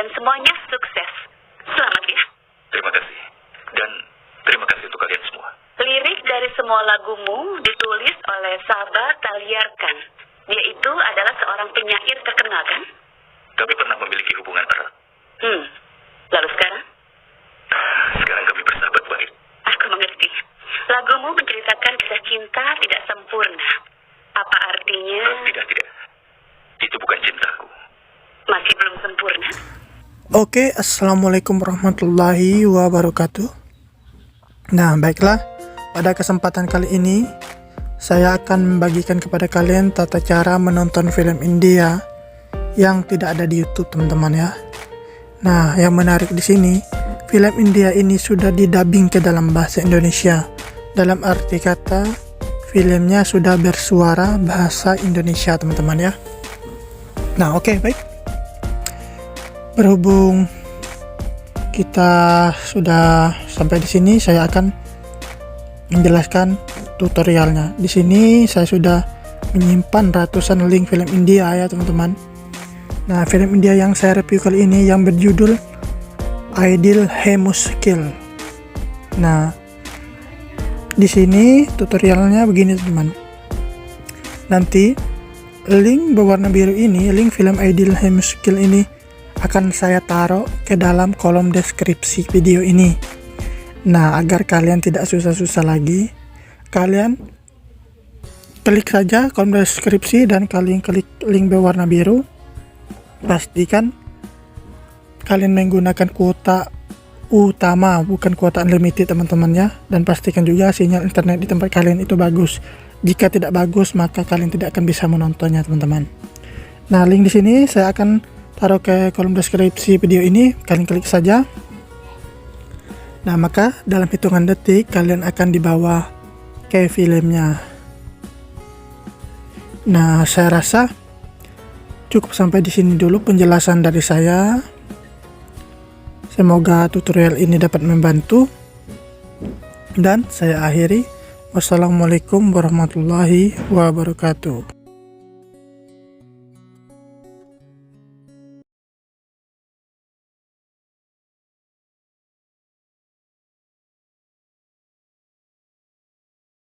dan semuanya sukses. Selamat ya. Terima kasih. Dan terima kasih untuk kalian semua. Lirik dari semua lagumu ditulis oleh Sabah Talyarkan. Dia itu adalah seorang penyair terkenal, kan? Kami pernah memiliki hubungan erat. Lalu sekarang? Sekarang kami bersahabat baik. Aku mengerti. Lagumu menceritakan kisah cinta tidak sempurna. Apa artinya? Tidak. Itu bukan cintaku. Masih belum sempurna? Oke, assalamualaikum warahmatullahi wabarakatuh. Nah, baiklah. Pada kesempatan kali ini, saya akan membagikan kepada kalian tata cara menonton film India yang tidak ada di YouTube, teman-teman ya. Nah, yang menarik di sini, film India ini sudah didubbing ke dalam bahasa Indonesia. Dalam arti kata, filmnya sudah bersuara bahasa Indonesia, teman-teman ya. Nah, oke, baik. Berhubung kita sudah sampai di sini, saya akan menjelaskan tutorialnya. Di sini saya sudah menyimpan ratusan link film India ya, teman-teman. Nah, film India yang saya review kali ini yang berjudul Ideal Hai Mushkil. Nah, di sini tutorialnya begini, teman. Nanti link berwarna biru ini, link film Ideal Hai Mushkil ini akan saya taruh ke dalam kolom deskripsi video ini. Nah, agar kalian tidak susah-susah lagi, kalian klik saja kolom deskripsi dan kalian klik link berwarna biru. Pastikan kalian menggunakan kuota utama, bukan kuota unlimited, teman-teman ya. Dan pastikan juga sinyal internet di tempat kalian itu bagus. Jika tidak bagus, maka kalian tidak akan bisa menontonnya, teman-teman. Nah, link di sini saya akan taruh ke kolom deskripsi video ini. Kalian klik saja. Nah, maka dalam hitungan detik kalian akan dibawa ke filmnya. Nah, saya rasa cukup sampai di sini dulu penjelasan dari saya. Semoga tutorial ini dapat membantu. Dan saya akhiri. Wassalamualaikum warahmatullahi wabarakatuh.